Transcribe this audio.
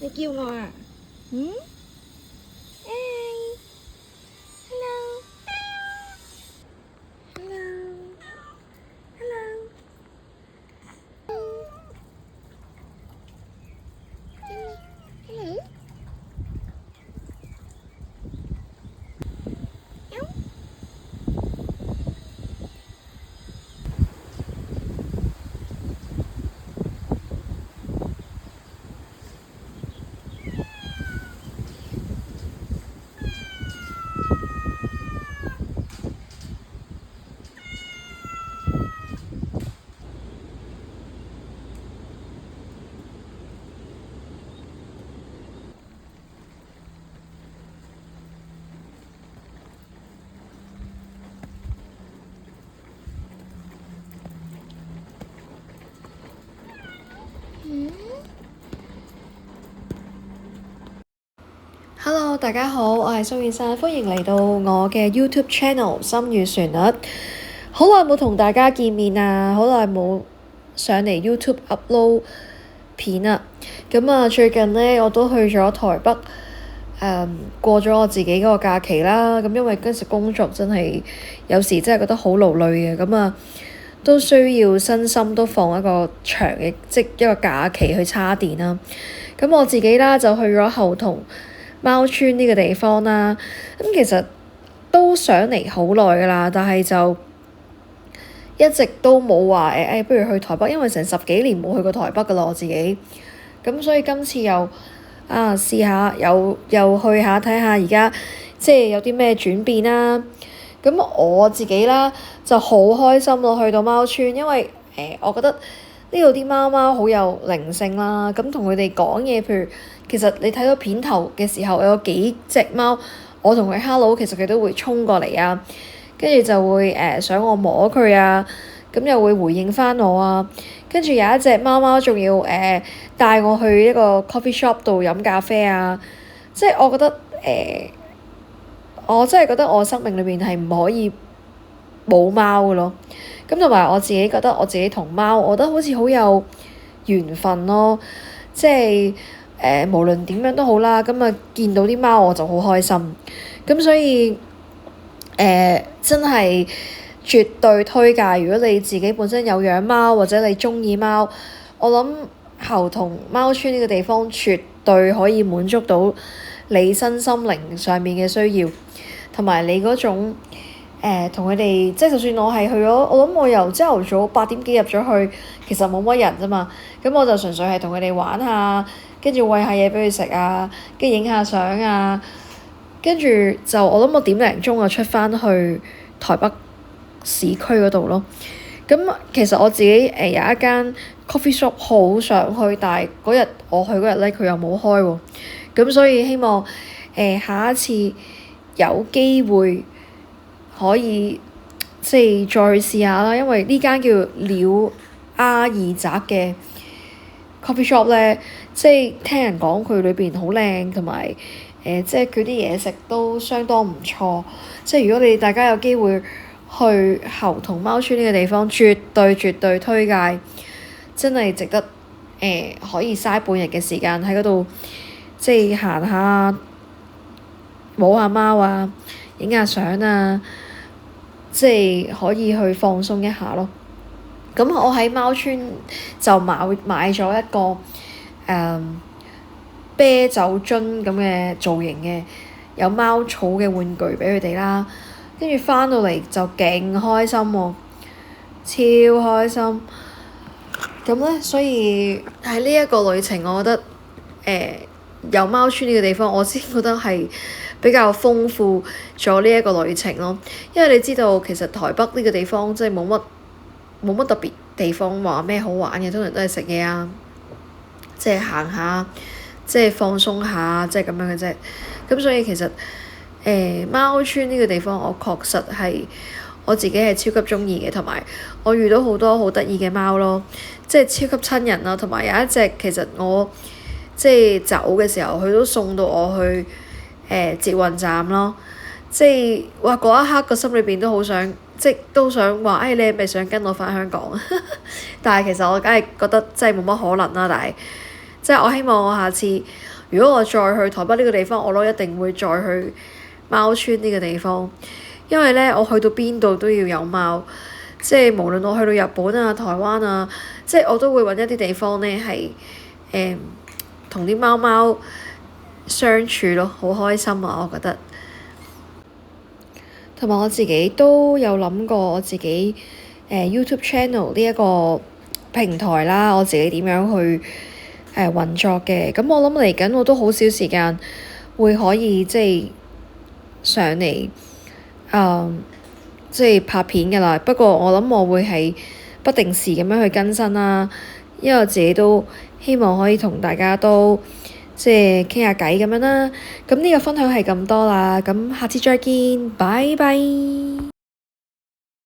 你叫我啊？嗯？Hello，hello，hello，hello，hello，hello，hello。Hello，大家好，我係蘇燕珊，歡迎嚟到我嘅 YouTube channel 心與旋律。好耐冇同大家見面啊，好耐冇上嚟 YouTube upload 片啊。咁啊，最近呢，我都去咗台北，過咗我自己嗰個假期啦。咁因為嗰時工作真係有時真係覺得好勞累嘅，咁啊都需要身心都放一個長嘅一個假期去叉電啦。咁我自己啦就去咗後同貓村呢個地方啦，咁其實都想嚟好耐㗎啦，但係就一直都冇話不如去台北，因為成10幾年冇去過台北㗎啦我自己，咁所以今次又試下又去下睇下而家即係有啲咩轉變啦。咁我自己啦就好開心咯，去到貓村，因為我覺得呢度啲貓貓好有靈性啦，咁同佢哋講嘢，譬如其實你睇到片頭嘅時候有幾隻貓，我同佢 hello，其實佢都會衝過嚟啊，跟住就會想我摸佢啊，咁又會回應返我啊，跟住有一隻貓貓仲要帶我去一個 coffee shop 度飲咖啡啊，即係我覺得我真係覺得我生命裏邊係唔可以冇貓嘅咯。咁同埋我自己覺得我自己同貓，我覺得好似好有緣分咯。即係無論點樣都好啦，咁啊見到啲貓我就好開心。咁所以真係絕對推介，如果你自己本身有養貓或者你鍾意貓，我諗後同貓村呢個地方絕對可以滿足到你身心靈上面嘅需要，同埋你嗰種同佢哋，即係就算我係去咗，我諗我由朝頭早8點幾入咗去，其實冇乜人啫嘛，咁我就純粹係同佢哋玩下，跟住餵下嘢俾佢食啊，跟住影下相啊，跟住就我諗我點零鐘就出返去台北市區嗰度咯。咁其實我自己有一間 coffee shop 好想去，但係嗰日我去嗰日咧佢又冇開喎，咁所以希望下一次有機會可以即係再去試下啦，因為呢間叫鳥阿二宅嘅 coffee shop 咧，即係聽人講佢裏邊好靚，同埋即係佢啲嘢食都相當唔錯。即係如果你大家有機會去猴同貓村呢個地方，絕對推介，真係值得可以嘥半日嘅時間喺嗰度，即係行下摸下貓啊，影下相啊，即係可以去放鬆一下咯。咁我喺貓村就買咗一個啤酒樽咁嘅造型嘅有貓草嘅玩具俾佢哋啦，跟住返到嚟就勁開心喎，超開心。咁咧，所以喺呢一個旅程，我覺得有貓村呢個地方，我先覺得係比較豐富咗呢一個旅程咯。因為你知道其實台北呢個地方即係冇乜特別地方話咩好玩嘅，通常都係食嘢啊，即係行下，即係放鬆下，即係咁樣嘅啫。咁所以其實貓村呢個地方，我確實係我自己係超級鍾意嘅，同埋我遇到好多好得意嘅貓咯，即係超級親人啦。同埋有一隻其實我即係走嘅時候，佢都送到我去捷運站咯。即係哇嗰一刻個心裏邊都好想，即係都想話你係咪想跟我返香港？但係其實我梗係覺得真係冇乜可能啦。即係我希望我下次如果我再去台北呢個地方，我都一定會再去貓村呢個地方，因為咧我去到邊度都要有貓，即係無論我去到日本啊、台灣啊，即係我都會揾一啲地方咧係同啲貓貓相處咯，好開心啊！我覺得。同埋我自己都有諗過我自己YouTube channel 呢一個平台啦，我自己點樣去運作嘅。咁我諗嚟緊我都好少時間會可以即係上嚟即係拍片㗎啦。不過我諗我會係不定時咁樣去更新啦，因為我自己都希望可以同大家都即係傾下偈咁樣啦。咁呢個分享係咁多啦，咁下次再見，拜拜。